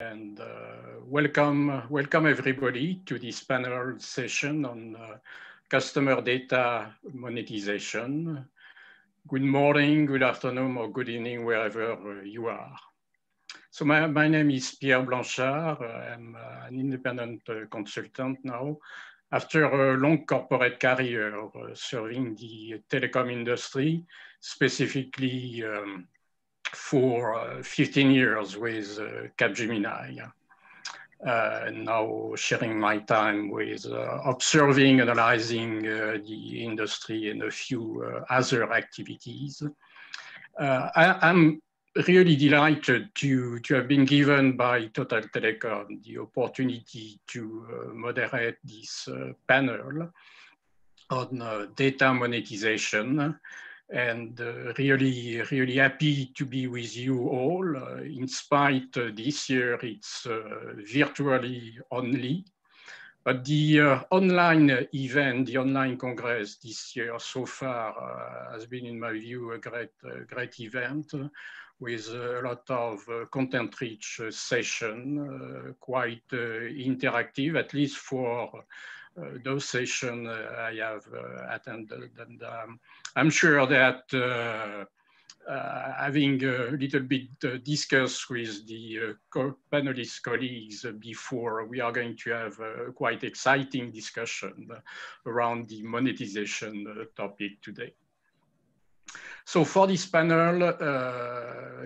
And welcome everybody to this panel session on customer data monetization. Good morning, good afternoon, or good evening, wherever you are. So my name is Pierre Blanchard. I'm an independent consultant now. After a long corporate career serving the telecom industry, specifically for 15 years with Capgemini. Now sharing my time with observing, analyzing the industry and a few other activities. I'm really delighted to have been given by Total Telecom the opportunity to moderate this panel on data monetization. And really happy to be with you all. In spite this year, it's virtually only. But the online event, the online Congress this year so far has been, in my view, a great event with a lot of content-rich session, quite interactive, at least for those sessions I have attended. And I'm sure that having a little bit discussed with the panelist colleagues before, we are going to have a quite exciting discussion around the monetization topic today. So for this panel,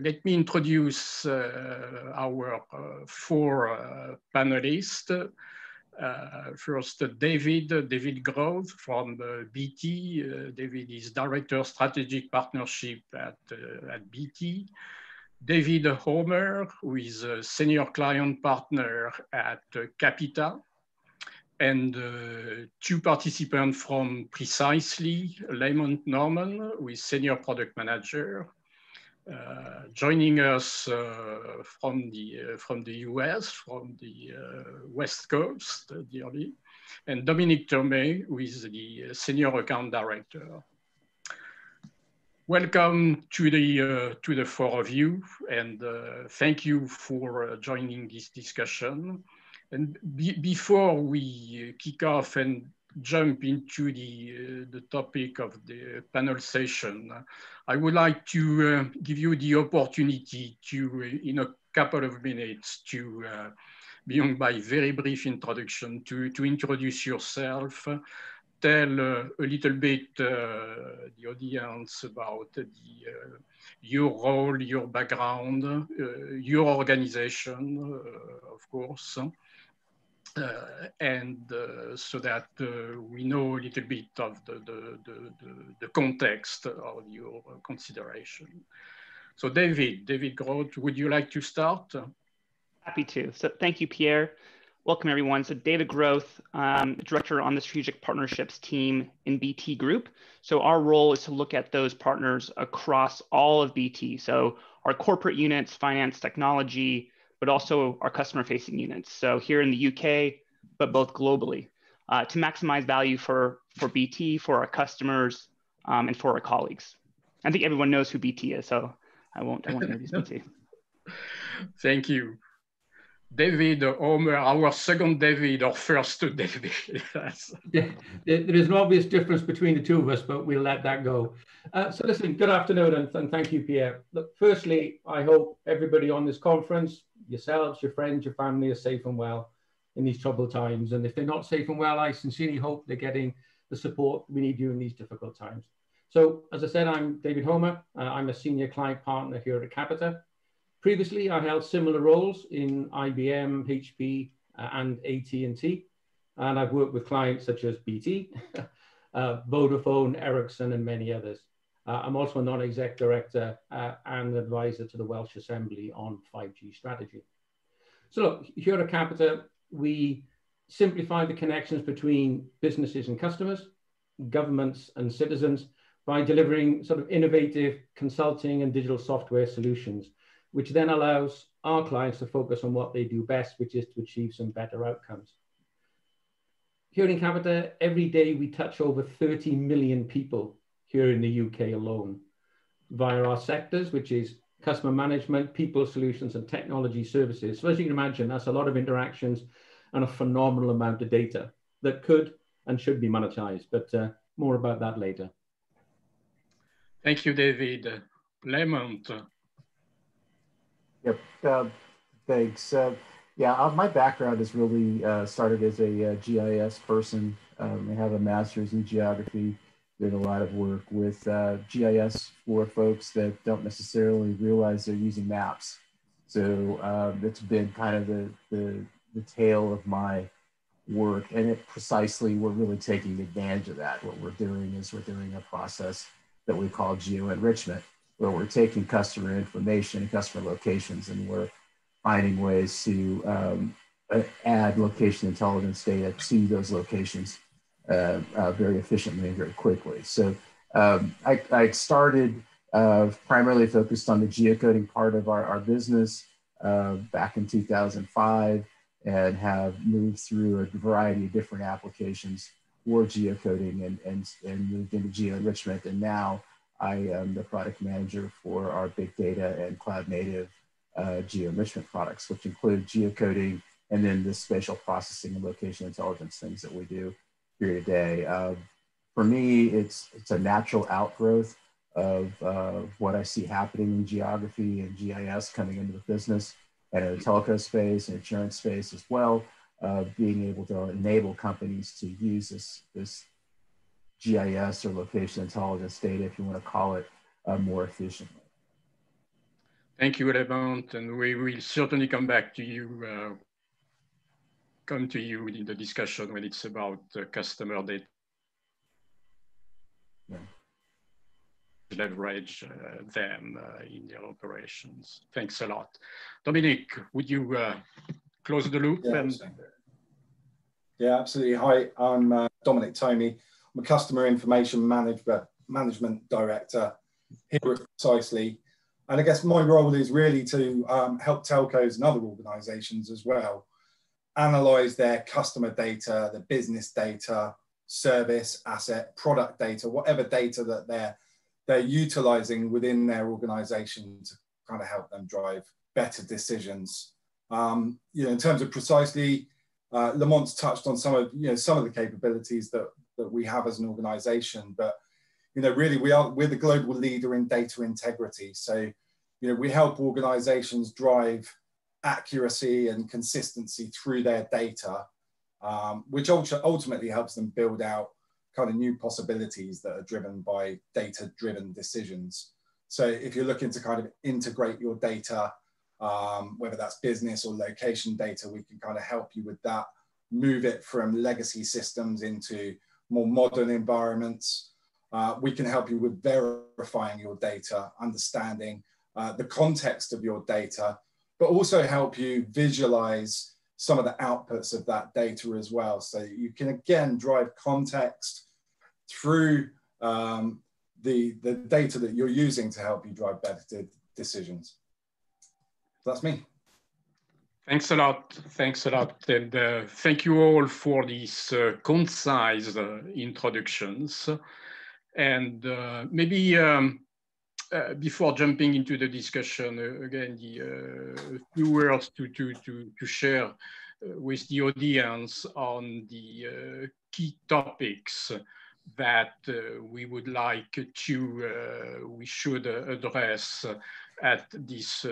let me introduce our four panelists. First, David Grove from BT. David is Director of Strategic Partnership at BT. David Homer, who is a Senior Client Partner at Capita. And two participants from Precisely, Lamont Norman, who is Senior Product Manager. Joining us from the US, from the West Coast, dearly, and Dominique Thomé, who is the Senior Account Director. Welcome to the four of you, and thank you for joining this discussion. And before we kick off and jump into the topic of the panel session, I would like to give you the opportunity to, in a couple of minutes, to, beyond my very brief introduction, to introduce yourself, tell a little bit the audience about your role, your background, your organization, of course. So that we know a little bit of the context of your consideration. So David Groth, would you like to start? Happy to. So thank you, Pierre. Welcome, everyone. So David Groth, Director on the Strategic Partnerships team in BT Group. So our role is to look at those partners across all of BT. So our corporate units, finance, technology, but also our customer-facing units. So here in the UK, but both globally, to maximize value for BT, for our customers, and for our colleagues. I think everyone knows who BT is, so I won't introduce BT. Thank you. David Homer, our second David or first David. Yes. There is an obvious difference between the two of us, but we'll let that go. So listen, good afternoon, and thank you, Pierre. Look, firstly, I hope everybody on this conference, yourselves, your friends, your family, are safe and well in these troubled times. And if they're not safe and well, I sincerely hope they're getting the support we need during these difficult times. So as I said, I'm David Homer. I'm a Senior Client Partner here at Capita. Previously, I held similar roles in IBM, HP, and AT&T. And I've worked with clients such as BT, Vodafone, Ericsson, and many others. I'm also a non-exec director and advisor to the Welsh Assembly on 5G strategy. So look, here at Capita, we simplify the connections between businesses and customers, governments and citizens by delivering sort of innovative consulting and digital software solutions, which then allows our clients to focus on what they do best, which is to achieve some better outcomes. Here in Capita, every day we touch over 30 million people here in the UK alone via our sectors, which is customer management, people solutions, and technology services. So as you can imagine, that's a lot of interactions and a phenomenal amount of data that could and should be monetized, but more about that later. Thank you, David. Lamont. Yep, thanks. Yeah, my background is really started as a GIS person. I have a master's in geography, did a lot of work with GIS for folks that don't necessarily realize they're using maps. So that's been kind of the tail of my work, and it precisely, we're really taking advantage of that. What we're doing is we're doing a process that we call Geo Enrichment, where we're taking customer information and customer locations, and we're finding ways to add location intelligence data to those locations very efficiently and very quickly. So I started primarily focused on the geocoding part of our business back in 2005, and have moved through a variety of different applications for geocoding and moved into geo enrichment. And now I am the product manager for our big data and cloud native geo enrichment products, which include geocoding and then the spatial processing and location intelligence things that we do here today. For me, it's a natural outgrowth of what I see happening in geography and GIS coming into the business, and in the telco space and insurance space as well, being able to enable companies to use this GIS or location intelligence data, if you want to call it, more efficiently. Thank you, Lamont, and we will certainly come back to you, in the discussion when it's about customer data. Yeah. Leverage them in their operations. Thanks a lot. Dominic, would you close the loop? Yeah, absolutely. Hi, I'm Dominic Tomey. I'm a Customer Information Management Director here at Precisely. And I guess my role is really to help telcos and other organizations as well analyze their customer data, the business data, service, asset, product data, whatever data that they're utilizing within their organization to kind of help them drive better decisions. In terms of Precisely, Lamont's touched on some of the capabilities that we have as an organization, but really we're the global leader in data integrity. So we help organizations drive accuracy and consistency through their data, which ultimately helps them build out kind of new possibilities that are driven by data-driven decisions. So if you're looking to kind of integrate your data, whether that's business or location data, we can kind of help you with that, move it from legacy systems into more modern environments. We can help you with verifying your data, understanding the context of your data, but also help you visualize some of the outputs of that data as well. So you can again drive context through the data that you're using to help you drive better decisions. So that's me. Thanks a lot. Thanks a lot. And thank you all for these concise introductions. And maybe before jumping into the discussion, again, a few words to share with the audience on the key topics that we would like we should address at this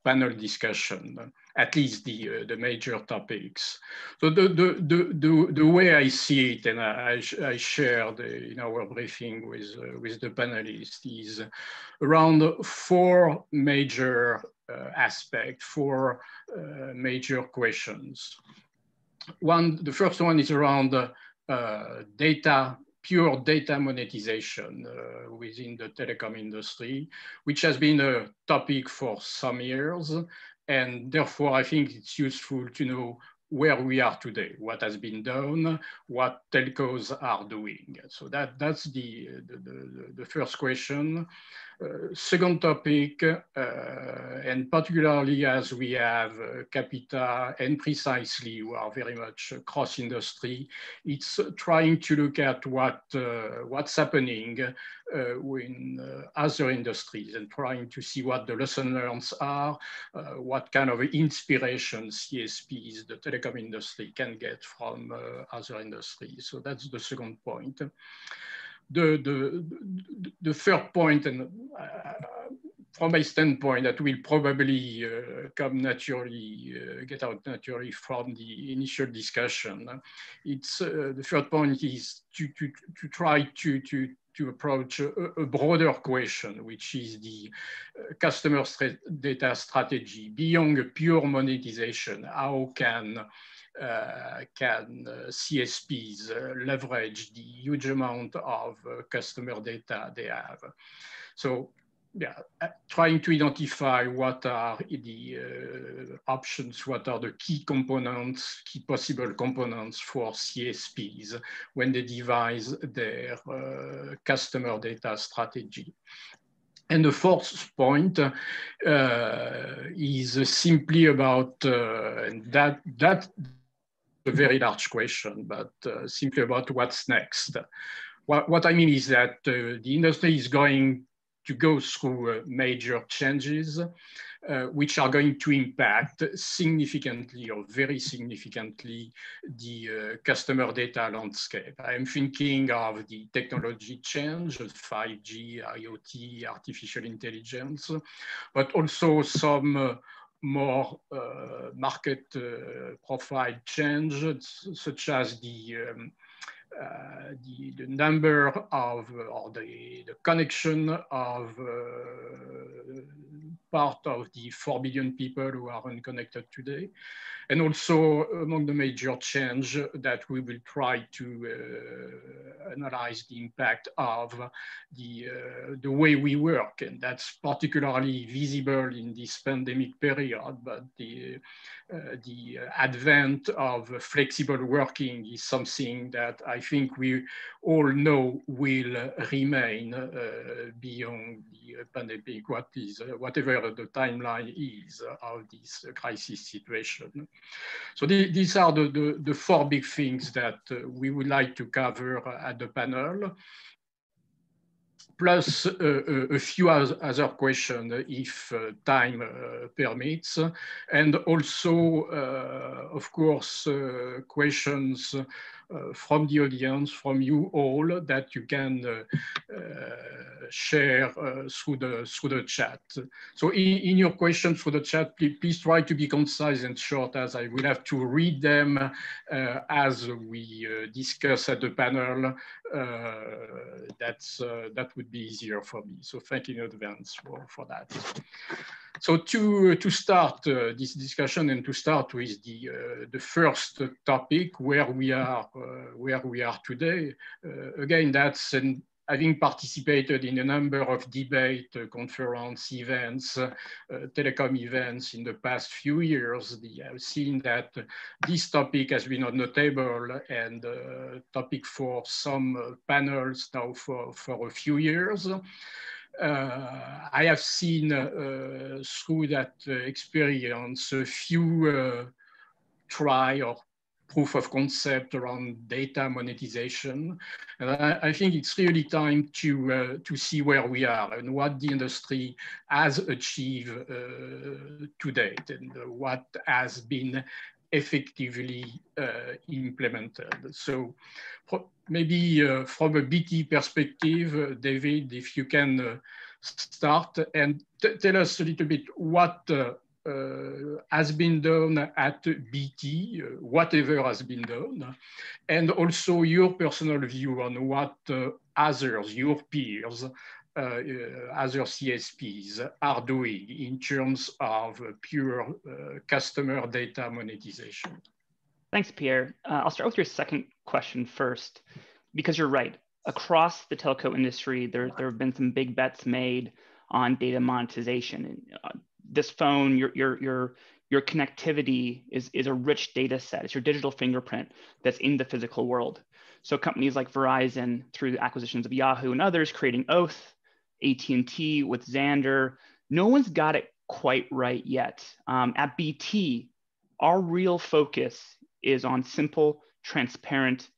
panel discussion, at least the major topics. So the way I see it, and I shared in our briefing with the panelists, is around four major aspects, four major questions. The first one is around pure data monetization within the telecom industry, which has been a topic for some years. And therefore, I think it's useful to know where we are today, what has been done, what telcos are doing. So that's the first question. Second topic, and particularly as we have Capita and Precisely, who are very much cross-industry, it's trying to look at what's happening in other industries and trying to see what the lesson learned are, what kind of inspiration CSPs, the telecom industry, can get from other industries. So that's the second point. The third point, and from my standpoint, that will probably come naturally, get out naturally from the initial discussion. It's the third point is to try to approach a broader question, which is the customer data strategy beyond pure monetization. How can CSPs leverage the huge amount of customer data they have? So, yeah, trying to identify what are the options, what are the key components, key possible components for CSPs when they devise their customer data strategy. And the fourth point is simply about, and that's a very large question, but simply about what's next. What I mean is that the industry is going to go through major changes, which are going to impact significantly or very significantly the customer data landscape. I'm thinking of the technology change, 5G, IoT, artificial intelligence, but also some more market profile change, such as the number of, or the connection of part of the 4 billion people who are unconnected today. And also among the major change that we will try to analyze the impact of the way we work. And that's particularly visible in this pandemic period, but the advent of flexible working is something that I think we all know will remain beyond the pandemic, whatever the timeline is of this crisis situation. So these are the four big things that we would like to cover at the panel, plus a few other questions if time permits, and also, of course, questions from the audience, from you all, that you can share through the chat. So in your questions through the chat, please try to be concise and short, as I will have to read them as we discuss at the panel. That would be easier for me. So thank you in advance for that. So to start this discussion and to start with the first topic, where we are today, again, that's having participated in a number of debate, conference events, telecom events in the past few years, I've seen that this topic has been on the table and topic for some panels now for a few years. I have seen through that experience a few try or proof of concept around data monetization. And I think it's really time to see where we are and what the industry has achieved to date and what has been effectively implemented. So maybe from a BT perspective, David, if you can start and tell us a little bit what has been done at BT, whatever has been done, and also your personal view on what others, your peers, other CSPs are doing in terms of pure customer data monetization. Thanks, Pierre. I'll start with your second question first, because you're right. Across the telco industry, there have been some big bets made on data monetization. This phone, your connectivity is a rich data set. It's your digital fingerprint that's in the physical world. So companies like Verizon, through the acquisitions of Yahoo and others, creating Oath, AT&T with Xandr. No one's got it quite right yet. At BT, our real focus is on simple, transparent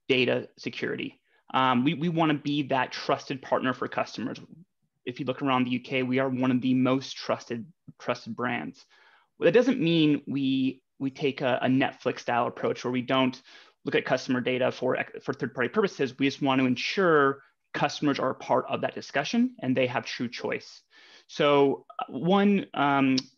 data security. We want to be that trusted partner for customers. If you look around the UK, we are one of the most trusted brands. Well, that doesn't mean we take a Netflix style approach where we don't look at customer data for third-party purposes. We just want to ensure customers are a part of that discussion and they have true choice. So one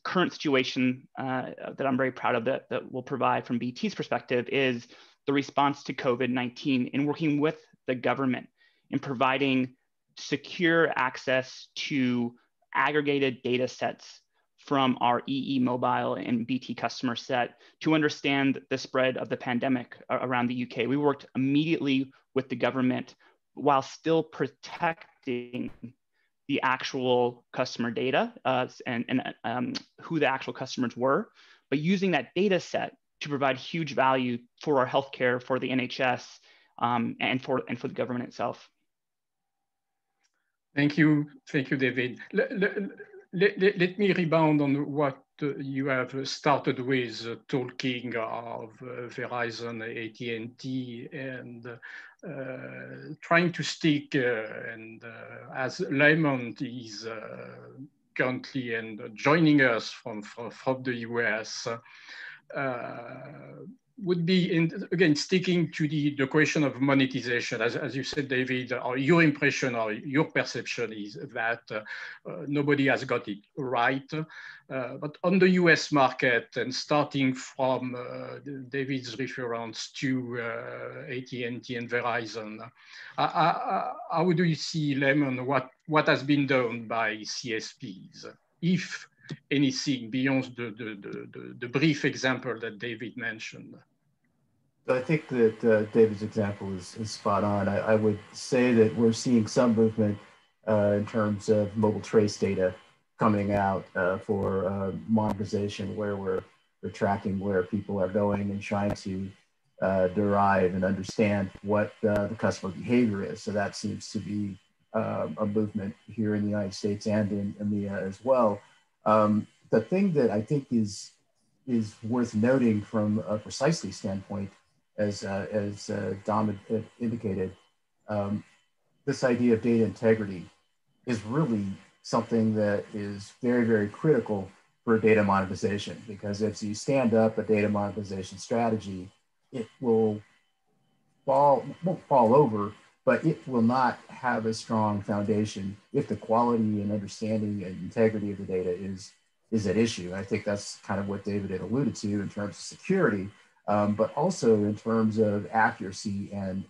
current situation that I'm very proud of that we'll provide from BT's perspective is the response to COVID-19 in working with the government in providing secure access to aggregated data sets from our EE Mobile and BT customer set to understand the spread of the pandemic around the UK. We worked immediately with the government while still protecting the actual customer data and who the actual customers were, but using that data set to provide huge value for our healthcare, for the NHS, and for the government itself. Thank you, David. Let me rebound on what you have started with, talking of Verizon, AT&T, and trying to stick, as Layman is currently and joining us from the US, would be, again, sticking to the question of monetization. As you said, David, or your impression or your perception is that nobody has got it right. But on the US market, and starting from David's reference to AT&T and Verizon, how do you see, Lemon, what has been done by CSPs, if anything, beyond the brief example that David mentioned? I think that David's example is spot on. I would say that we're seeing some movement in terms of mobile trace data coming out for monetization, where we're tracking where people are going and trying to derive and understand what the customer behavior is. So that seems to be a movement here in the United States and in EMEA as well. The thing that I think is worth noting from a precisely standpoint, as Dom had indicated, this idea of data integrity is really something that is very, very critical for data monetization, because if you stand up a data monetization strategy, it won't fall over, but it will not have a strong foundation if the quality and understanding and integrity of the data is at issue. I think that's kind of what David had alluded to in terms of security, but also in terms of accuracy and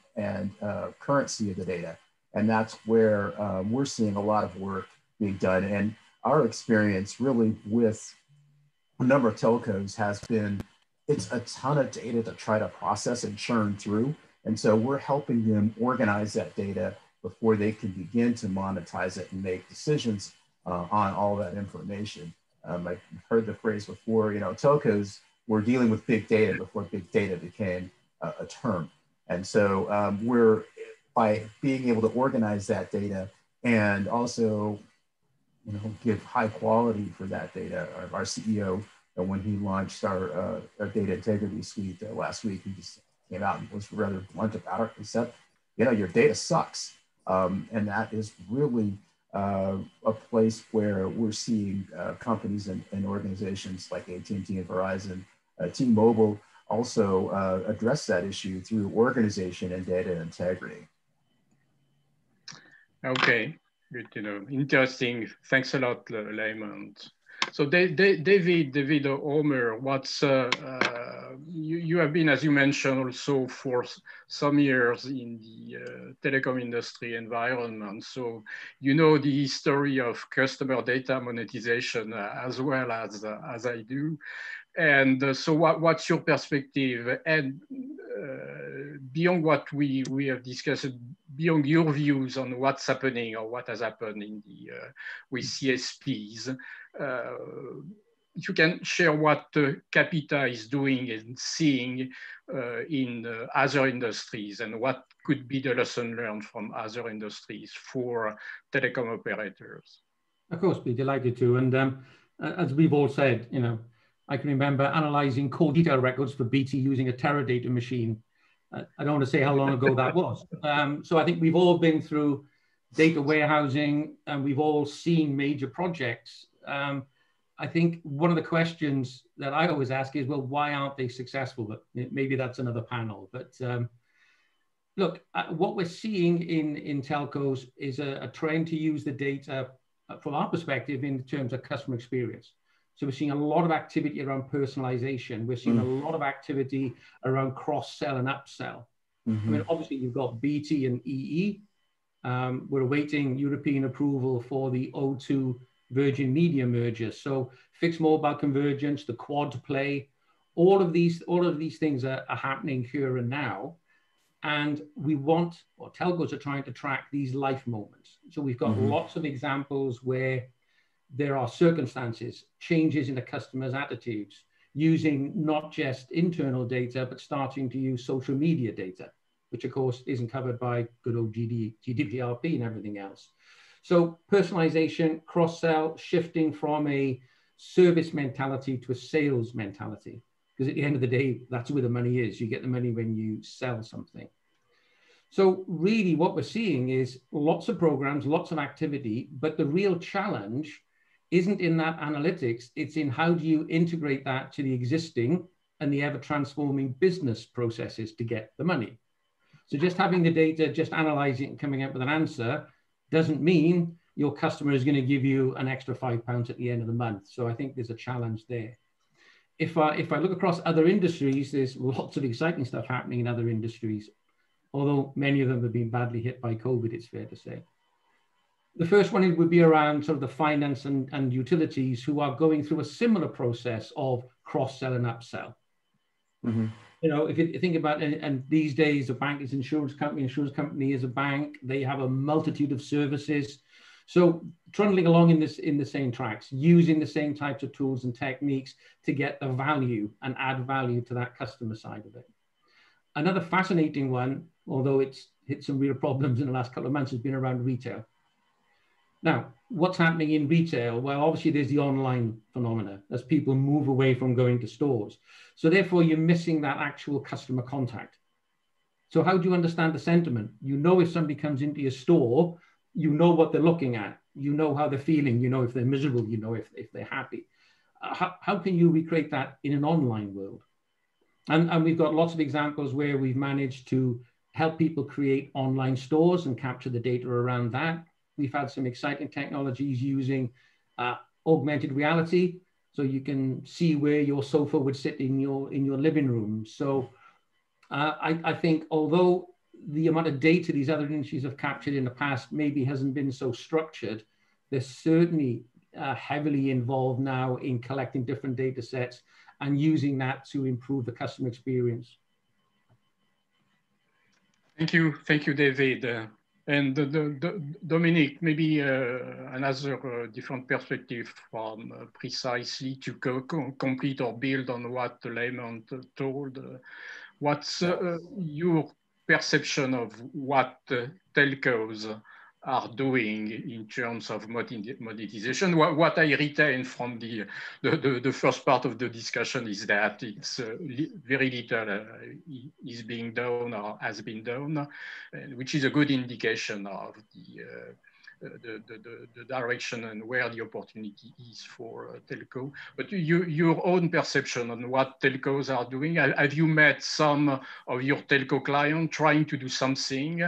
currency of the data. And that's where we're seeing a lot of work being done. And our experience really with a number of telcos has been, it's a ton of data to try to process and churn through. And so we're helping them organize that data before they can begin to monetize it and make decisions on all that information. I've heard the phrase before, telcos were dealing with big data before big data became a term. And so we're, by being able to organize that data and also give high quality for that data. Our CEO, when he launched our data integrity suite last week, he just came out and was rather blunt about it. He said, your data sucks. And that is really a place where we're seeing companies and organizations like AT&T and Verizon, T-Mobile also address that issue through organization and data integrity. Okay, good to know. Interesting. Thanks a lot, Layman. So David Omer, you have been, as you mentioned, also for some years in the telecom industry environment. So you know the history of customer data monetization as well as I do. And so what's your perspective? And beyond what we have discussed, beyond your views on what's happening or what has happened in with CSPs, if you can share what Capita is doing and seeing in other industries, and what could be the lesson learned from other industries for telecom operators. Of course, be delighted to. And as we've all said, you know, I can remember analyzing core detail records for BT using a Teradata machine. I don't want to say how long ago that was. So I think we've all been through data warehousing, and we've all seen major projects. I think one of the questions that I always ask is, well, why aren't they successful? But maybe that's another panel. But look, what we're seeing in telcos is a trend to use the data from our perspective in terms of customer experience. So we're seeing a lot of activity around personalization. We're seeing a lot of activity around cross-sell and upsell. I mean, obviously you've got BT and EE. We're awaiting European approval for the O2 Virgin Media merger. So fixed mobile convergence, the quad play, all of these things are happening here and now. And we want, or telcos are trying to track these life moments. So we've got lots of examples where there are circumstances, changes in the customer's attitudes, using not just internal data, but starting to use social media data, which of course isn't covered by good old GDPR and everything else. So personalization, cross-sell, shifting from a service mentality to a sales mentality. Because at the end of the day, that's where the money is. You get the money when you sell something. So really what we're seeing is lots of programs, lots of activity, but the real challenge isn't in that analytics, it's in how do you integrate that to the existing and the ever-transforming business processes to get the money. So just having the data, just analyzing it and coming up with an answer doesn't mean your customer is going to give you an extra £5 at the end of the month. So I think there's a challenge there. If I look across other industries, there's lots of exciting stuff happening in other industries, although many of them have been badly hit by COVID, it's fair to say. The first one would be around sort of the finance and utilities who are going through a similar process of cross-sell and upsell. You know, if you think about it, and these days a bank is insurance company is a bank, they have a multitude of services. So trundling along in the same tracks, using the same types of tools and techniques to get the value and add value to that customer side of it. Another fascinating one, although it's hit some real problems in the last couple of months, has been around retail. Now, what's happening in retail? Well, obviously there's the online phenomena as people move away from going to stores. So therefore you're missing that actual customer contact. So how do you understand the sentiment? You know, if somebody comes into your store, you know what they're looking at, you know how they're feeling, you know if they're miserable, you know if they're happy. How can you recreate that in an online world? And we've got lots of examples where we've managed to help people create online stores and capture the data around that. We've had some exciting technologies using augmented reality, so you can see where your sofa would sit in your living room. So I think although the amount of data these other industries have captured in the past maybe hasn't been so structured, they're certainly heavily involved now in collecting different data sets and using that to improve the customer experience. Thank you, David. And Dominic, maybe another different perspective from precisely to complete or build on what Layman told. What's your perception of what telcos are doing in terms of monetization? What I retain from the first part of the discussion is that it's very little is being done or has been done, which is a good indication of the direction and where the opportunity is for telco. But your own perception on what telcos are doing, have you met some of your telco clients trying to do something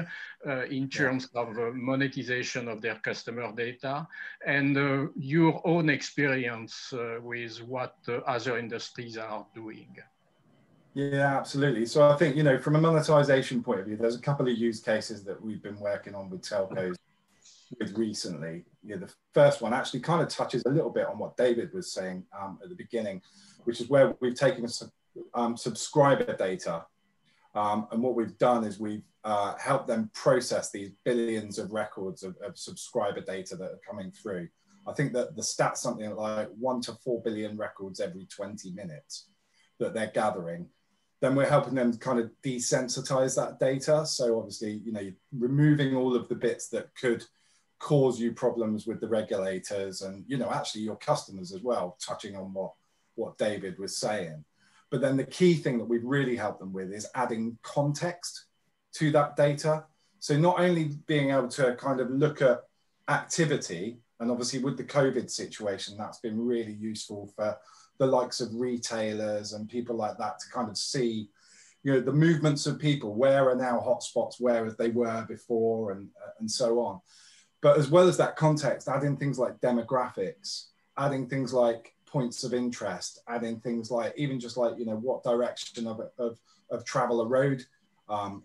in terms of monetization of their customer data, and your own experience with what other industries are doing? Yeah, absolutely. So I think, you know, from a monetization point of view, there's a couple of use cases that we've been working on with telcos with recently. You know, the first one actually kind of touches a little bit on what David was saying at the beginning, which is where we've taken subscriber data, and what we've done is we've helped them process these billions of records of subscriber data that are coming through. I think that the stats something like 1 to 4 billion records every 20 minutes that they're gathering. Then we're helping them kind of desensitize that data. So obviously, you're removing all of the bits that could cause you problems with the regulators and, actually your customers as well, touching on what David was saying. But then the key thing that we've really helped them with is adding context to that data. So not only being able to kind of look at activity, and obviously with the COVID situation, that's been really useful for the likes of retailers and people like that to kind of see, the movements of people, where are now hotspots, where they were before, and so on. But as well as that context, adding things like demographics, adding things like points of interest, adding things like even just like, what direction of travel a road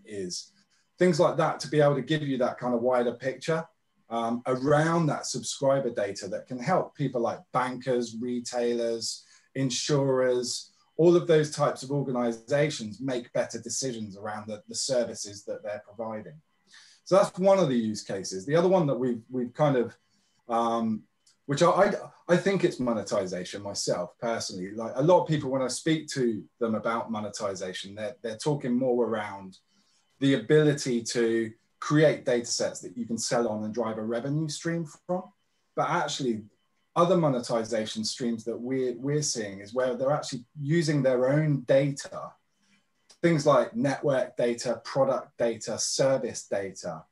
is, things like that, to be able to give you that kind of wider picture around that subscriber data that can help people like bankers, retailers, insurers, all of those types of organizations make better decisions around the services that they're providing. So that's one of the use cases. The other one that we've kind of, which I think it's monetization myself personally. Like a lot of people, when I speak to them about monetization, they're talking more around the ability to create data sets that you can sell on and drive a revenue stream from. But actually, other monetization streams that we're seeing is where they're actually using their own data, things like network data, product data, service data,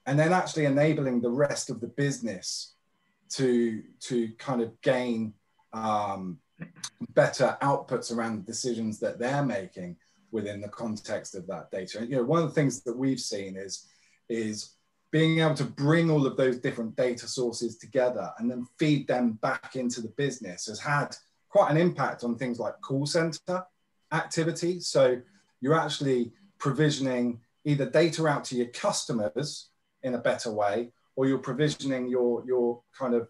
and then actually enabling the rest of the business to kind of gain better outputs around the decisions that they're making within the context of that data. And, one of the things that we've seen is being able to bring all of those different data sources together and then feed them back into the business has had quite an impact on things like call center activity. So you're actually provisioning either data out to your customers in a better way, or you're provisioning your kind of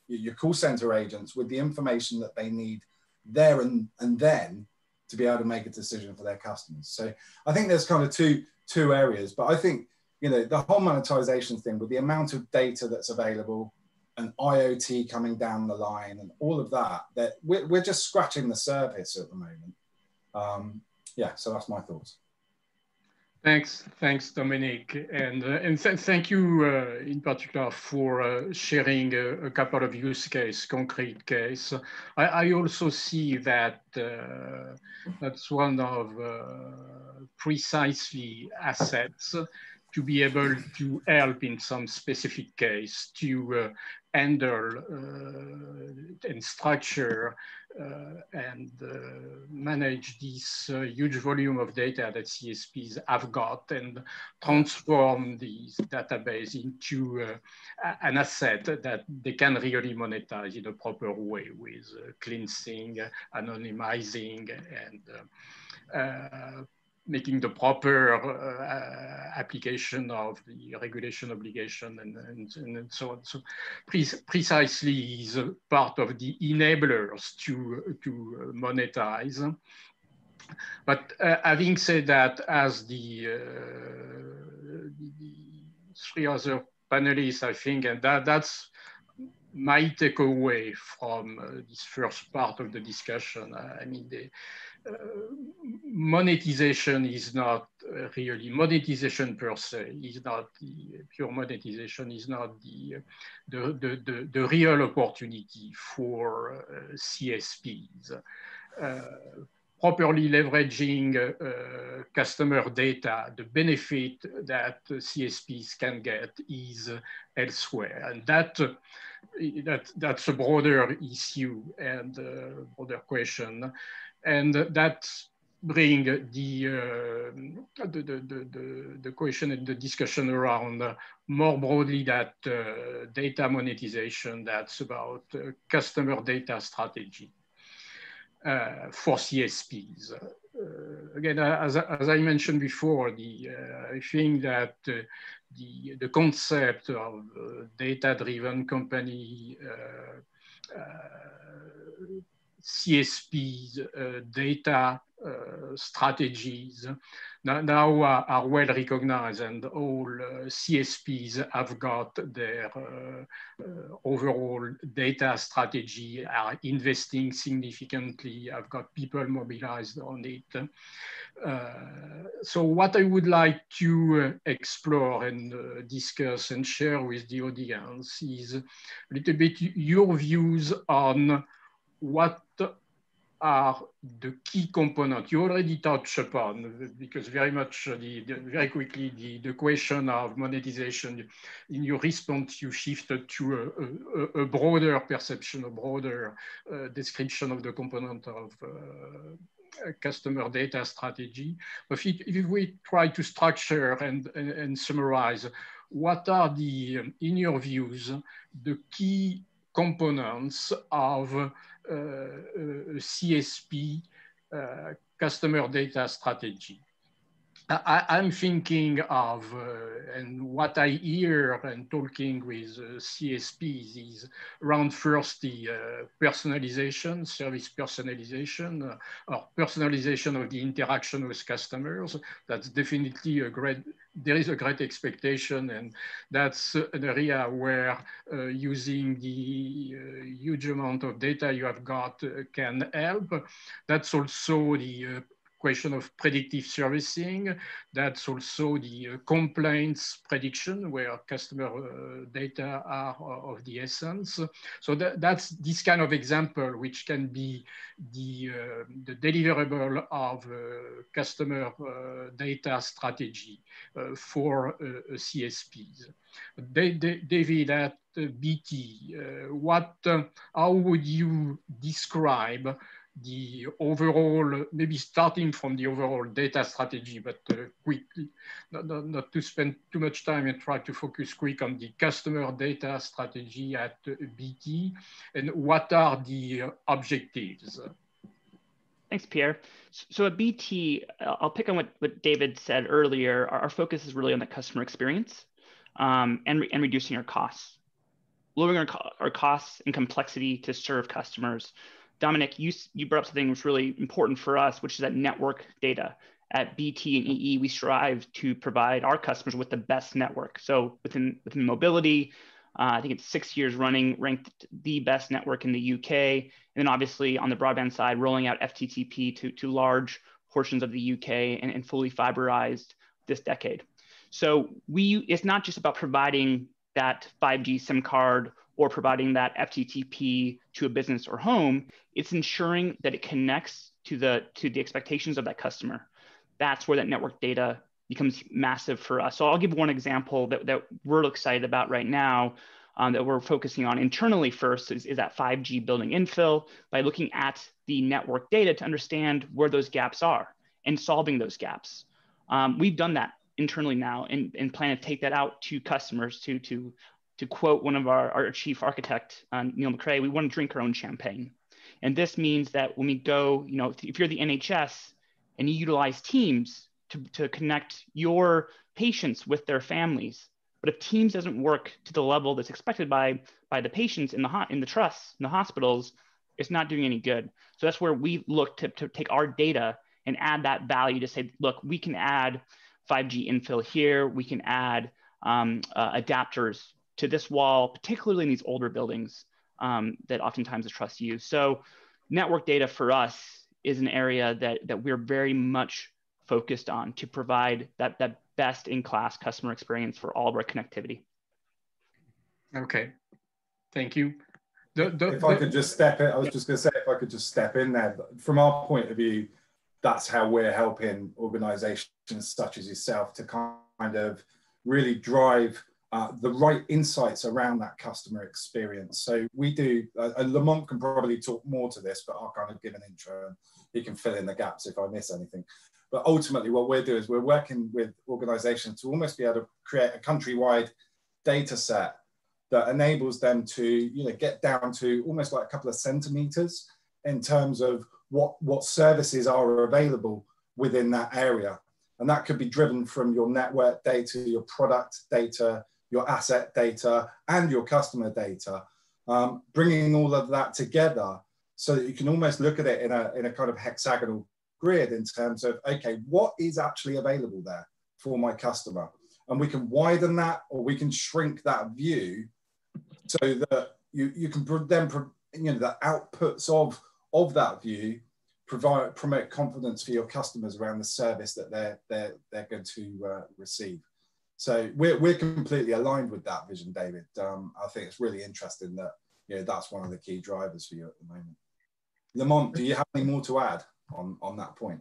your call center agents with the information that they need there and then to be able to make a decision for their customers. So I think there's kind of two areas, but I think, the whole monetization thing with the amount of data that's available and IoT coming down the line and all of that we're just scratching the surface at the moment. Yeah, so that's my thoughts. Thanks, Dominic, and thank you in particular for sharing a couple of use case, concrete case. I also see that that's one of precisely assets to be able to help in some specific case to handle and structure and manage this huge volume of data that CSPs have got and transform these database into an asset that they can really monetize in a proper way with cleansing, anonymizing, and making the proper application of the regulation obligation and so on. So precisely is part of the enablers to monetize. But having said that, as the three other panelists, I think, and that's my takeaway from this first part of the discussion. I mean, monetization is not really, monetization per se is not pure monetization is not the real opportunity for CSPs. Properly leveraging customer data, the benefit that CSPs can get is elsewhere. And that's a broader issue and broader question. And that bring the question and the discussion around more broadly that data monetization, that's about customer data strategy for CSPs. Again, as I mentioned before, I think that the concept of data-driven company, CSPs, data strategies now are well recognized, and all CSPs have got their overall data strategy, are investing significantly, have got people mobilized on it. So what I would like to explore and discuss and share with the audience is a little bit your views on what are the key components you already touched upon, because very much, very quickly, the question of monetization, in your response, you shifted to a broader perception, a broader description of the component of customer data strategy. But if we try to structure and summarize, what are the, in your views, the key components of CSP customer data strategy? I'm thinking of, and what I hear and talking with CSPs is around first the personalization, service personalization, or personalization of the interaction with customers. That's definitely a great, there is a great expectation, and that's an area where using the huge amount of data you have got can help. That's also the question of predictive servicing. That's also the complaints prediction, where customer data are of the essence. So that's this kind of example, which can be the deliverable of customer data strategy for CSPs. David, at BT, how would you describe the overall, maybe starting from the overall data strategy, but quickly, not to spend too much time and try to focus quick on the customer data strategy at BT, and what are the objectives? Thanks, Pierre. So at BT, I'll pick on what David said earlier. Our focus is really on the customer experience and reducing our costs, lowering our costs and complexity to serve customers. Dominic, you brought up something that's really important for us, which is that network data. At BT and EE, we strive to provide our customers with the best network. So within mobility, I think it's 6 years running, ranked the best network in the UK. And then obviously on the broadband side, rolling out FTTP to large portions of the UK and fully fiberized this decade. So it's not just about providing that 5G SIM card or providing that FTTP to a business or home. It's ensuring that it connects to the expectations of that customer. That's where that network data becomes massive for us. So I'll give one example that we're excited about right now, that we're focusing on internally first is that 5G building infill, by looking at the network data to understand where those gaps are and solving those gaps. We've done that internally now and plan to take that out to customers. To quote one of our chief architect, Neil McRae, we want to drink our own champagne. And this means that when we go, if you're the NHS and you utilize Teams to connect your patients with their families, but if Teams doesn't work to the level that's expected by the patients in the trusts, in the hospitals, it's not doing any good. So that's where we look to take our data and add that value to say, look, we can add 5G infill here, we can add adapters to this wall, particularly in these older buildings that oftentimes the trusts use. So network data for us is an area that we're very much focused on to provide that best-in-class customer experience for all of our connectivity. Okay, thank you. If I could just step in, I was just going to say, if I could just step in there, from our point of view, that's how we're helping organizations such as yourself to kind of really drive the right insights around that customer experience. So we do, and Lamont can probably talk more to this, but I'll kind of give an intro and he can fill in the gaps if I miss anything. But ultimately what we're doing is we're working with organizations to almost be able to create a countrywide data set that enables them to get down to almost like a couple of centimeters in terms of what services are available within that area. And that could be driven from your network data, your product data, your asset data, and your customer data, bringing all of that together so that you can almost look at it in a kind of hexagonal grid in terms of, okay, what is actually available there for my customer? And we can widen that, or we can shrink that view so that you can then, the outputs of that view promote confidence for your customers around the service that they're going to receive. So we're completely aligned with that vision, David. I think it's really interesting that that's one of the key drivers for you at the moment. Lamont, do you have any more to add on that point?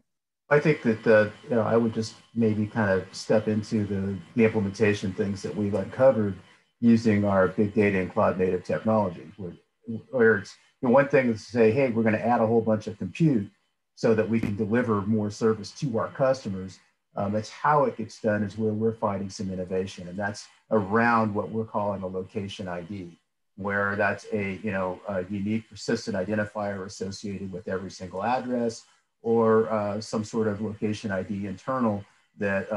I think that I would just maybe kind of step into the implementation things that we've uncovered using our big data and cloud native technology, where it's one thing is to say, hey, we're going to add a whole bunch of compute so that we can deliver more service to our customers. It's how it gets done is where we're finding some innovation, and that's around what we're calling a location ID, where that's a unique persistent identifier associated with every single address, or some sort of location ID internal that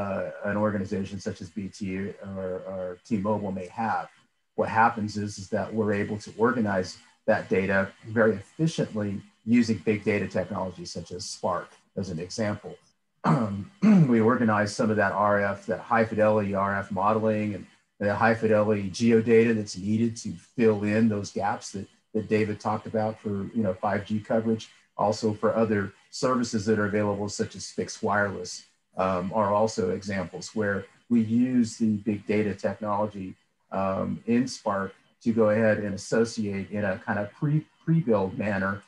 an organization such as BT or T-Mobile may have. What happens is that we're able to organize that data very efficiently using big data technology such as Spark as an example. We organize some of that RF, that high fidelity RF modeling and the high fidelity geodata that's needed to fill in those gaps that David talked about for 5G coverage. Also for other services that are available, such as fixed wireless, are also examples where we use the big data technology in Spark to go ahead and associate in a kind of pre-build manner.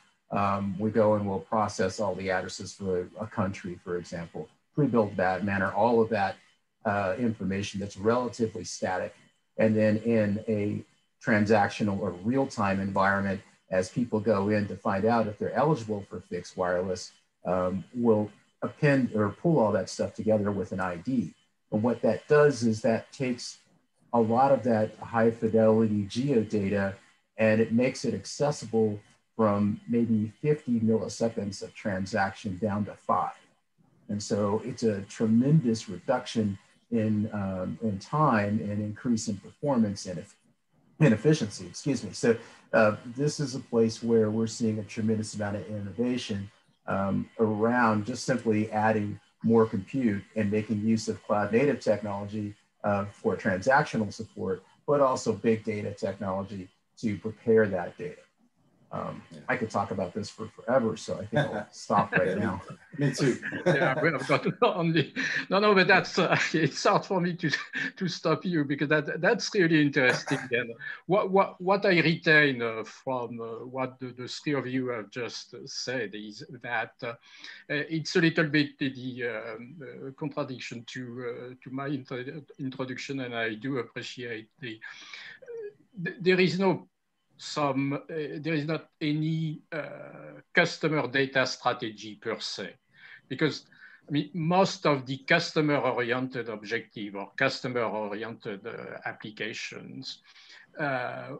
We go and we'll process all the addresses for a country, for example, pre-build that manner, all of that information that's relatively static. And then in a transactional or real-time environment, as people go in to find out if they're eligible for fixed wireless, we'll append or pull all that stuff together with an ID. And what that does is that takes a lot of that high fidelity geodata and it makes it accessible from maybe 50 milliseconds of transaction down to 5. And so it's a tremendous reduction in time and increase in performance and efficiency, excuse me. So this is a place where we're seeing a tremendous amount of innovation around just simply adding more compute and making use of cloud native technology for transactional support, but also big data technology to prepare that data. I could talk about this for forever, so I think I'll stop right now. Me too. Yeah, I've got only no, but that's it's hard for me to stop you because that's really interesting. And what I retain from what the three of you have just said is that it's a little bit the contradiction to my introduction, and I do appreciate there is not any customer data strategy per se, because I mean, most of the customer-oriented objective or customer-oriented applications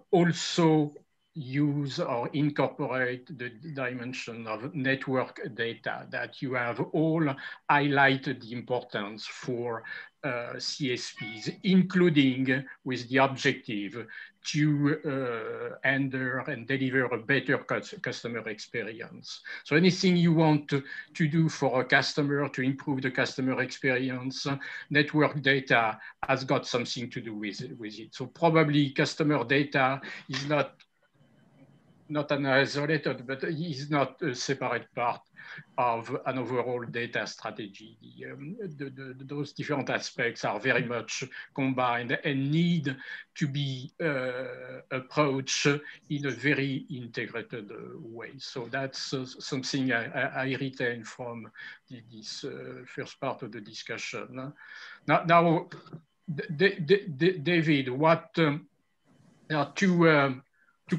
also use or incorporate the dimension of network data that you have all highlighted the importance for CSPs, including with the objective to enter and deliver a better customer experience. So anything you want to do for a customer to improve the customer experience, network data has got something to do with it. So probably customer data is not an isolated, but is not a separate part of an overall data strategy. Those different aspects are very much combined and need to be approached in a very integrated way. So that's something I retain from this first part of the discussion. Now David, what are two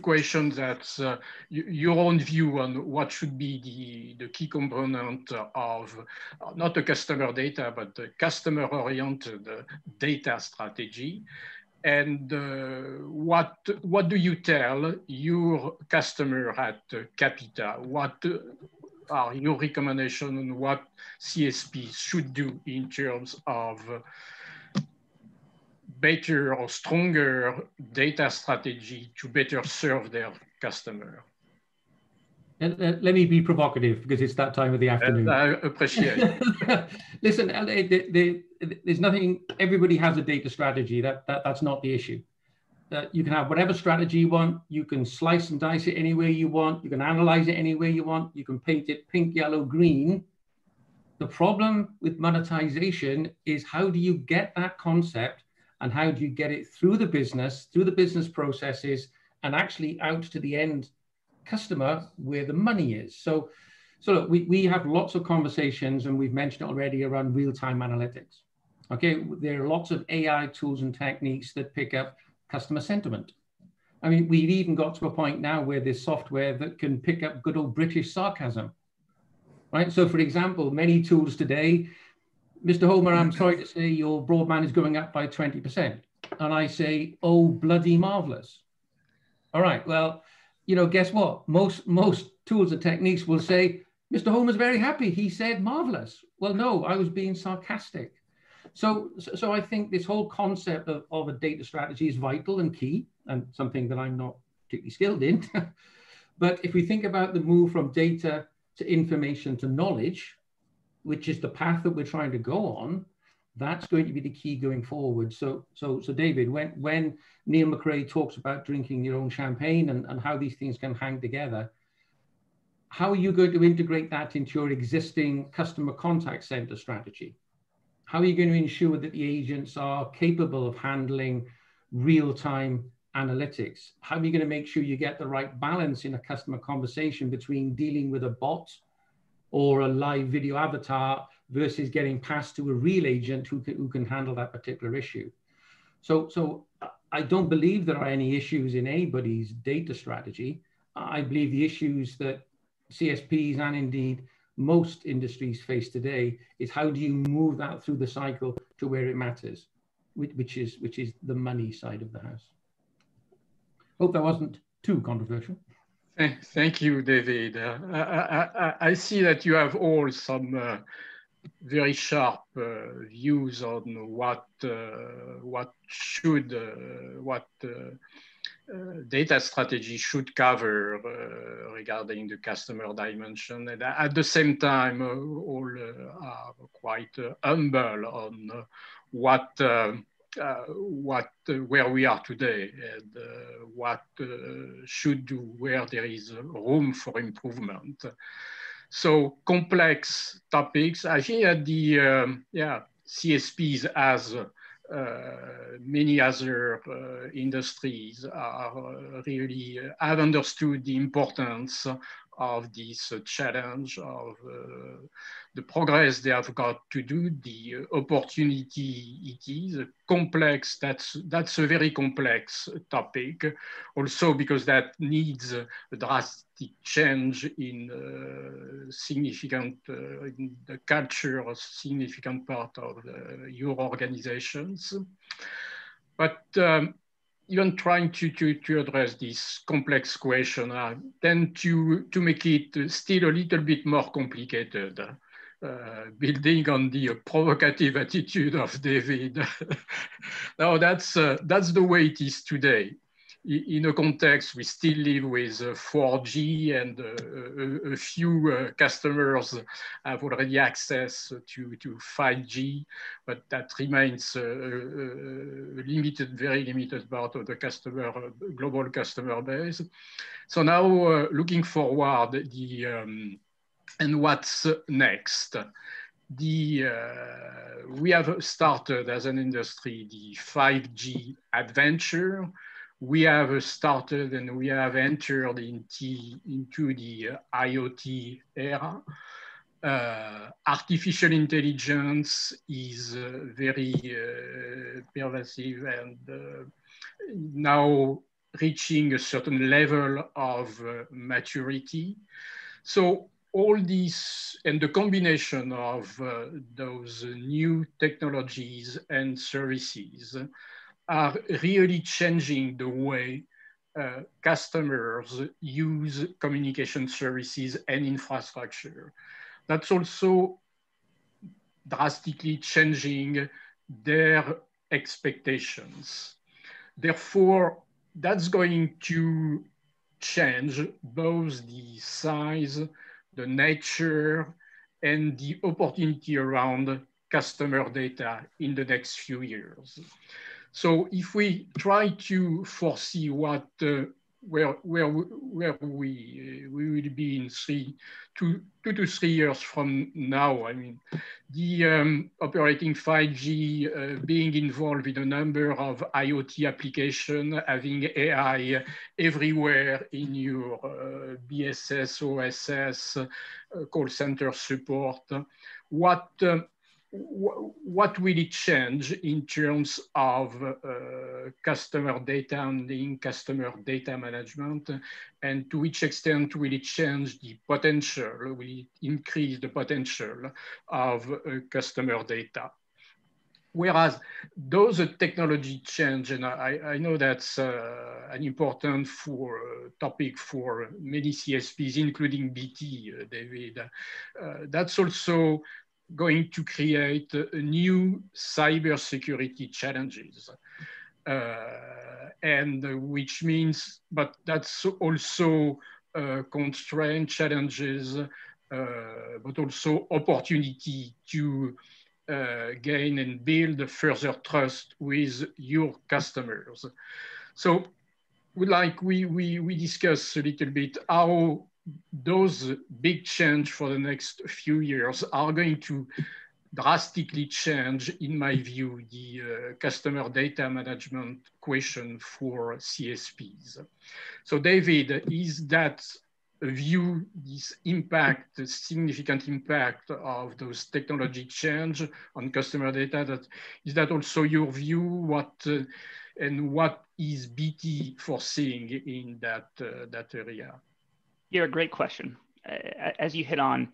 questions that's your own view on what should be the key component of not the customer data, but the customer-oriented data strategy. And what do you tell your customer at Capita? What are your recommendations on what CSPs should do in terms of better or stronger data strategy to better serve their customer? Let me be provocative because it's that time of the afternoon. I appreciate it. Listen, there's nothing, everybody has a data strategy. That's not the issue. You can have whatever strategy you want. You can slice and dice it any way you want. You can analyze it any way you want. You can paint it pink, yellow, green. The problem with monetization is how do you get that concept and how do you get it through the business processes and actually out to the end customer where the money is. So look, we have lots of conversations, and we've mentioned it already, around real-time analytics. Okay, there are lots of AI tools and techniques that pick up customer sentiment. I mean, we've even got to a point now where there's software that can pick up good old British sarcasm, right? So for example, many tools today, Mr. Homer, I'm sorry to say your broadband is going up by 20%. And I say, oh, bloody marvelous. All right, well, you know, guess what? Most tools and techniques will say, Mr. Homer's very happy. He said marvelous. Well, no, I was being sarcastic. So I think this whole concept of a data strategy is vital and key, and something that I'm not particularly skilled in. But if we think about the move from data to information to knowledge, which is the path that we're trying to go on, that's going to be the key going forward. So David, when Neil McRae talks about drinking your own champagne and how these things can hang together, how are you going to integrate that into your existing customer contact center strategy? How are you going to ensure that the agents are capable of handling real-time analytics? How are you going to make sure you get the right balance in a customer conversation between dealing with a bot or a live video avatar versus getting passed to a real agent who can handle that particular issue? So I don't believe there are any issues in anybody's data strategy. I believe the issues that CSPs and indeed most industries face today is how do you move that through the cycle to where it matters, which is the money side of the house. Hope that wasn't too controversial. Thank you, David. I see that you have all some very sharp views on what data strategy should cover regarding the customer dimension, and at the same time, all are quite humble on where we are today and what should do, where there is room for improvement. So complex topics. I think that the CSPs, as many other industries, are really have understood the importance of this challenge, of the progress they have got to do, the opportunity it is. Complex, that's a very complex topic, also because that needs a drastic change in in the culture, a significant part of your organizations. But even trying to address this complex question, tend to make it still a little bit more complicated, building on the provocative attitude of David. Now that's the way it is today. In a context, we still live with 4G, and a few customers have already access to 5G, but that remains a very limited part of the global customer base. So now, looking forward, and what's next? We have started as an industry the 5G adventure. We have started and we have entered into the IoT era. Artificial intelligence is very pervasive and now reaching a certain level of maturity. So all these and the combination of those new technologies and services are really changing the way customers use communication services and infrastructure. That's also drastically changing their expectations. Therefore, that's going to change both the size, the nature, and the opportunity around customer data in the next few years. So if we try to foresee what where we will be in 2 to 3 years from now. I mean, the operating 5G, being involved in a number of IoT applications, having AI everywhere in your BSS, OSS, call center support. What will it change in terms of customer data handling, customer data management, and to which extent will it change the potential, will it increase the potential of customer data? Whereas those technology change, and I know that's an important topic for many CSPs, including BT, David, that's also going to create new cybersecurity challenges. And which means, but that's also constraint challenges, but also opportunity to gain and build further trust with your customers. So we discussed a little bit how those big change for the next few years are going to drastically change, in my view, the customer data management question for CSPs. So David, is that view, this impact, the significant impact of those technology change on customer data, is that also your view? And what is BT foreseeing in that area? Yeah, great question. As you hit on,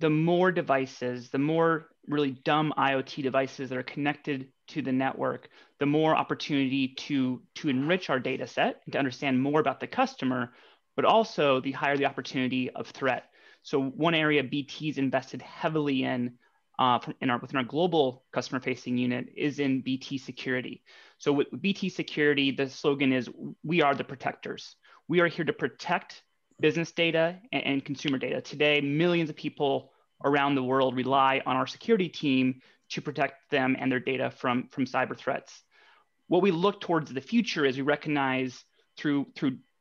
the more devices, the more really dumb IoT devices that are connected to the network, the more opportunity to enrich our data set and to understand more about the customer, but also the higher the opportunity of threat. So one area BT's invested heavily in within our global customer-facing unit is in BT security. So with BT security, the slogan is, we are the protectors. We are here to protect business data and consumer data. Today, millions of people around the world rely on our security team to protect them and their data from cyber threats. What we look towards the future is we recognize through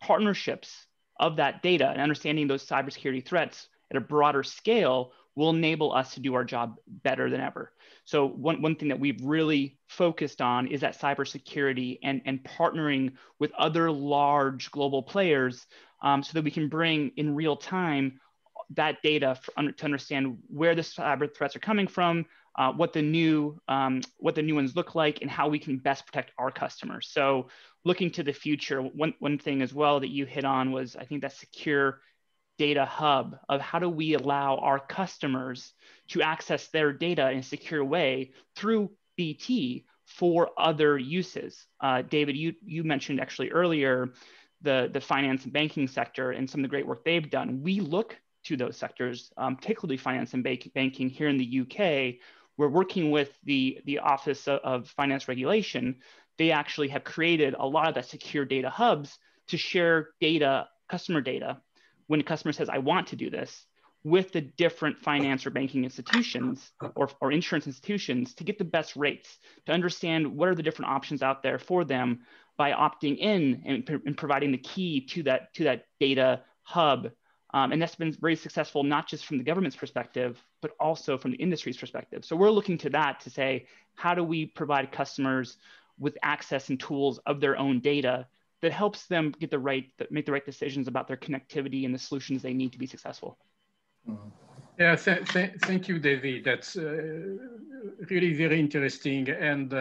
partnerships of that data and understanding those cybersecurity threats at a broader scale will enable us to do our job better than ever. So one thing that we've really focused on is that cybersecurity and partnering with other large global players so that we can bring in real time that data to understand where the cyber threats are coming from, what the new ones look like, and how we can best protect our customers. So looking to the future, one thing as well that you hit on was, I think, that secure data hub of how do we allow our customers to access their data in a secure way through BT for other uses. David, you mentioned actually earlier the finance and banking sector and some of the great work they've done. We look to those sectors, particularly finance and banking here in the UK. We're working with the Office of Finance Regulation. They actually have created a lot of that secure data hubs to share data, customer data, when a customer says, I want to do this, with the different finance or banking institutions or insurance institutions to get the best rates, to understand what are the different options out there for them by opting in and providing the key to that data hub. And that's been very successful, not just from the government's perspective, but also from the industry's perspective. So we're looking to that to say, how do we provide customers with access and tools of their own data that helps them make the right decisions about their connectivity and the solutions they need to be successful? Yeah, thank you, David. That's really very interesting. And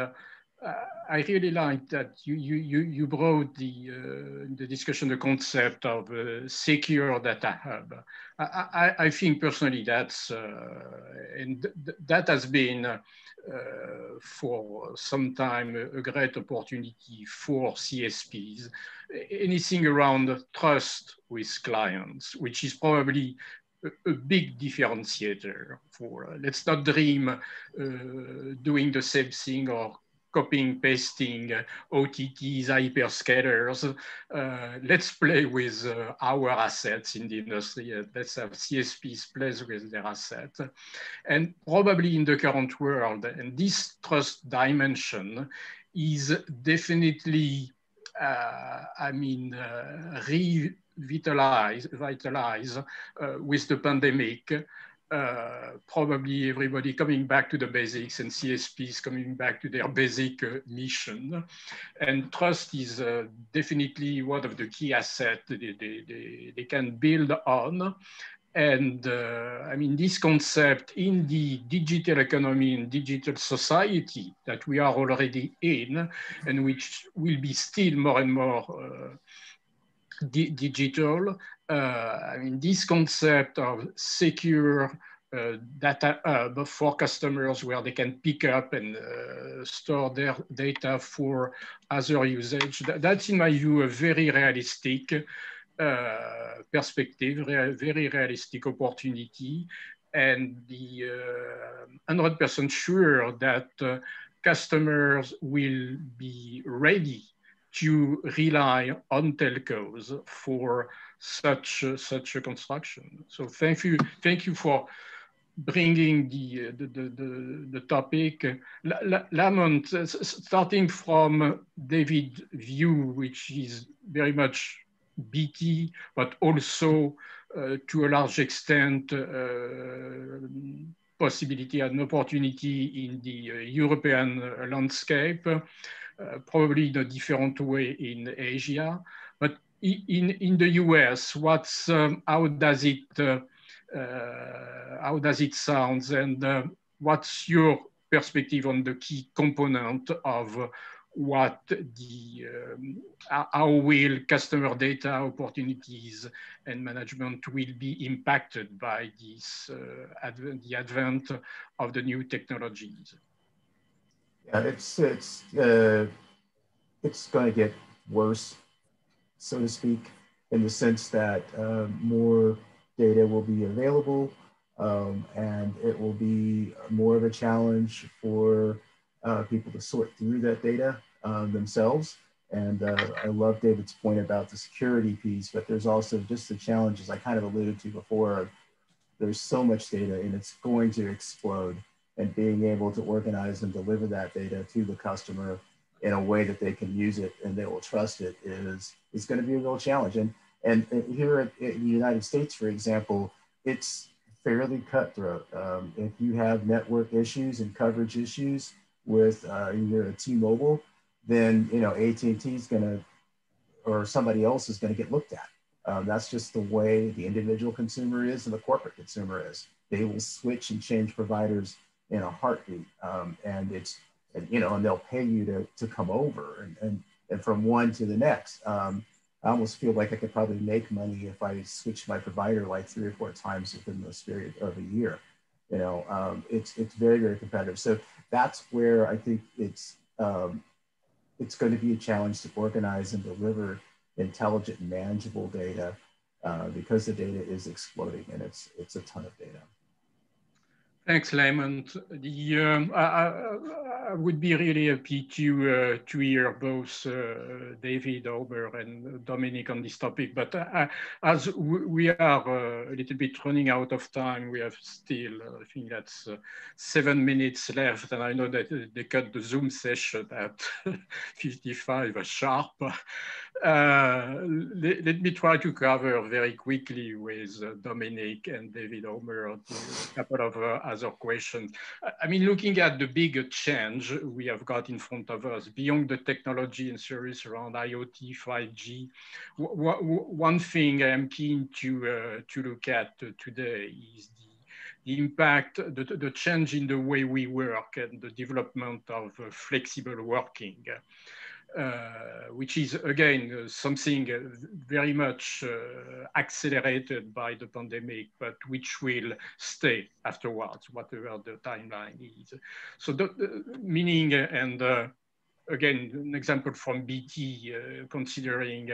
I really like that you brought the discussion, the concept of secure data hub. I think personally that has been for some time a great opportunity for CSPs. Anything around trust with clients, which is probably a big differentiator for, let's not dream doing the same thing or copying, pasting OTTs, hyperscalers. Let's play with our assets in the industry. Let's have CSPs play with their assets. And probably in the current world, and this trust dimension is definitely, revitalized with the pandemic. Probably everybody coming back to the basics and CSPs coming back to their basic mission. And trust is definitely one of the key assets they can build on. And this concept in the digital economy and digital society that we are already in, and which will be still more and more digital, this concept of secure data hub for customers where they can pick up and store their data for other usage. That's, in my view, a very realistic perspective, very realistic opportunity, and the 100% sure that customers will be ready to rely on telcos for such a construction. So thank you for bringing the topic. Lamont, starting from David's view, which is very much BT, but also to a large extent possibility and opportunity in the European landscape, probably in a different way in Asia. But in the US, how does it sound, and what's your perspective on the key component of what how will customer data opportunities and management will be impacted by this the advent of the new technologies? Yeah, it's going to get worse, so to speak, in the sense that more data will be available, and it will be more of a challenge for people to sort through that data themselves. And I love David's point about the security piece, but there's also just the challenges I kind of alluded to before. There's so much data and it's going to explode, and being able to organize and deliver that data to the customer in a way that they can use it and they will trust it is going to be a real challenge. And here in the United States, for example, it's fairly cutthroat. If you have network issues and coverage issues with either a T-Mobile, then AT&T is going to, or somebody else is going to get looked at. That's just the way the individual consumer is and the corporate consumer is. They will switch and change providers in a heartbeat, and they'll pay you to come over and from one to the next. I almost feel like I could probably make money if I switched my provider like 3 or 4 times within this period of a year. It's very, very competitive. So that's where I think it's going to be a challenge to organize and deliver intelligent and manageable data because the data is exploding, and it's a ton of data. Thanks, Lamont. I would be really happy to hear both David, Ober, and Dominic on this topic. But as we are a little bit running out of time, we have still, I think that's 7 minutes left. And I know that they cut the Zoom session at 55 sharp. Let me try to cover very quickly with Dominic and David Omer a couple of other questions. I mean, looking at the bigger change we have got in front of us, beyond the technology and service around IoT, 5G, one thing I'm keen to look at today is the impact, the change in the way we work and the development of flexible working. Which is, again, something very much accelerated by the pandemic, but which will stay afterwards, whatever the timeline is. So meaning, and again, an example from BT, considering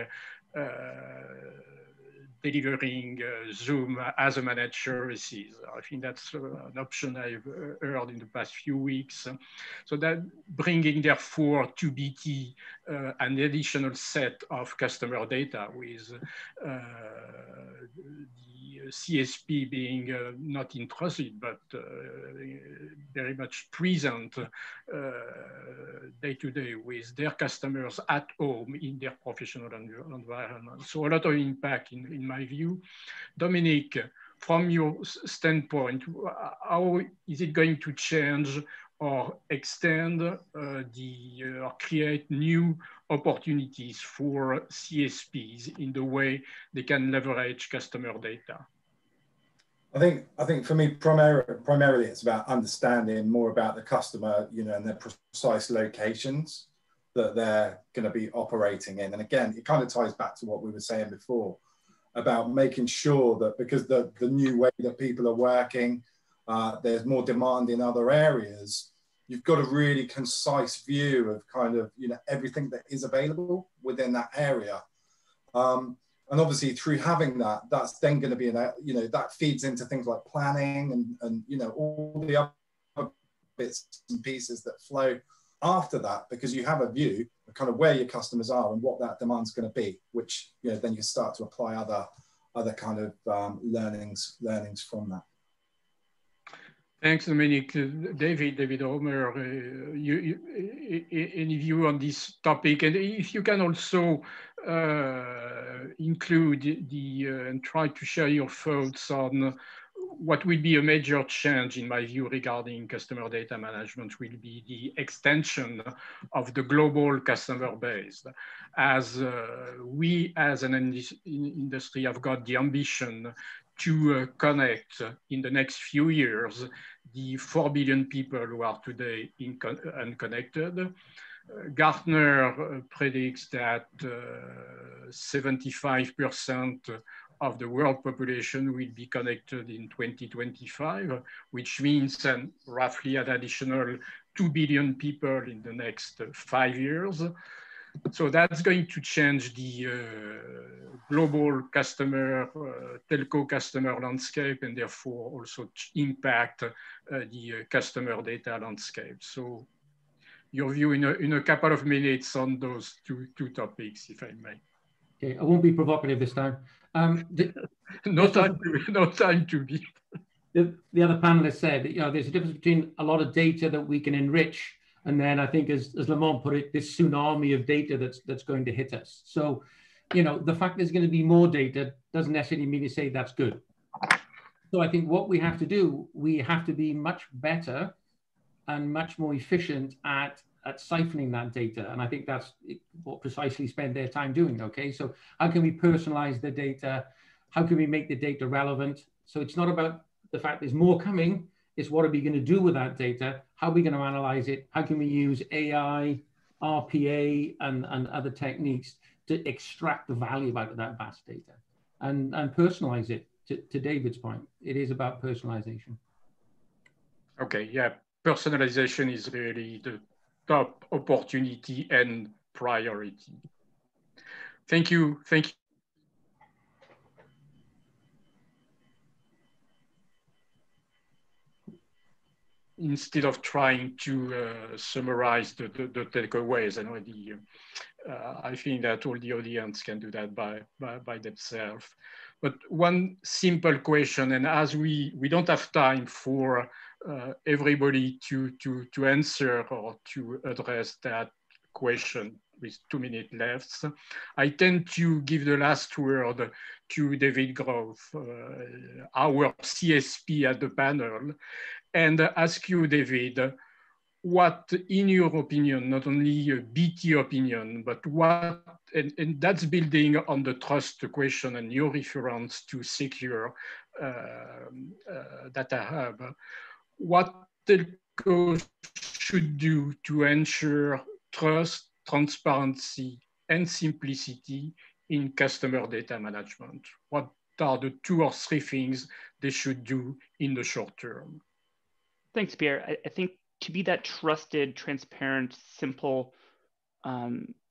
delivering Zoom as a managed services. I think that's an option I've heard in the past few weeks. So that bringing therefore to BT an additional set of customer data with the CSP being not interested, but very much present day to day with their customers at home in their professional environment. So a lot of impact in my view. Dominic, from your standpoint, how is it going to change or extend or create new opportunities for CSPs in the way they can leverage customer data? I think for me, primarily it's about understanding more about the customer, and their precise locations that they're going to be operating in. And again, it kind of ties back to what we were saying before about making sure that because the new way that people are working, there's more demand in other areas. You've got a really concise view of kind of, everything that is available within that area. And obviously through having that, that's then going to be, that feeds into things like planning and all the other bits and pieces that flow after that, because you have a view of kind of where your customers are and what that demand's going to be, which, then you start to apply other kind of learnings from that. Thanks, Dominic. David Homer, any view on this topic? And if you can also include and try to share your thoughts on what will be a major change, in my view, regarding customer data management will be the extension of the global customer base. As we as an industry have got the ambition to connect in the next few years the 4 billion people who are today unconnected. Gartner predicts that 75% of the world population will be connected in 2025, which means roughly an additional 2 billion people in the next 5 years. So that's going to change the global customer, telco customer landscape, and therefore also impact the customer data landscape. So your view in a couple of minutes on those two topics, if I may. Okay, I won't be provocative this time. No time to be. The other panelists said, there's a difference between a lot of data that we can enrich, and then I think, as Lamont put it, this tsunami of data that's going to hit us. So, the fact there's going to be more data doesn't necessarily mean to say that's good. So I think what we have to do, we have to be much better and much more efficient at siphoning that data. And I think that's what Precisely spend their time doing, okay? So how can we personalize the data? How can we make the data relevant? So it's not about the fact there's more coming, it's what are we going to do with that data? How are we going to analyze it? How can we use AI, RPA, and other techniques to extract the value out of that vast data and personalize it? To David's point, it is about personalization. Okay, yeah, personalization is really the top opportunity and priority. Thank you. Instead of trying to summarize the takeaways, I think that all the audience can do that by themselves. But one simple question, and as we don't have time for everybody to answer or to address that question with 2 minutes left, I tend to give the last word to David Grove, our CSP at the panel, and ask you, David, what, in your opinion, not only a BT opinion, but what, and that's building on the trust question and your reference to secure data hub, what telcos should do to ensure trust, transparency, and simplicity in customer data management? What are the 2 or 3 things they should do in the short term? Thanks, Pierre. I think to be that trusted, transparent, simple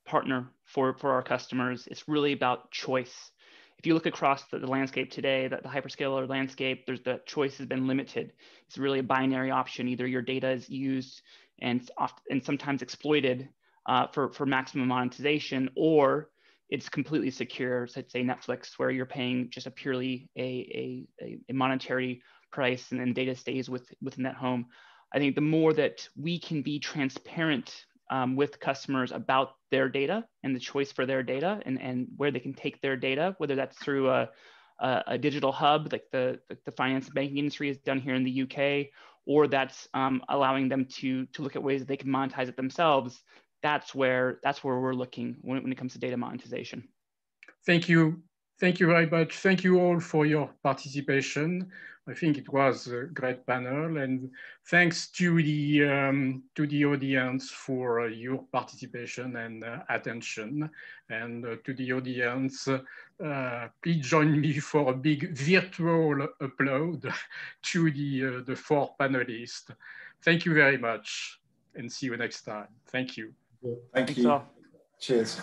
partner for our customers, it's really about choice. if you look across the landscape today, the hyperscaler landscape, the choice has been limited. It's really a binary option. Either your data is used and sometimes exploited for maximum monetization, or it's completely secure, so say Netflix, where you're paying just a purely a monetary price, and then data stays within that home. I think the more that we can be transparent with customers about their data and the choice for their data, and where they can take their data, whether that's through a digital hub like the finance and banking industry has done here in the UK, or that's allowing them to look at ways that they can monetize it themselves. That's where we're looking when it comes to data monetization. Thank you. Thank you very much. Thank you all for your participation. I think it was a great panel, and thanks to the audience for your participation and attention. And to the audience, please join me for a big virtual applaud to the 4 panelists. Thank you very much, and see you next time. Thank you. Thank you. All. Cheers.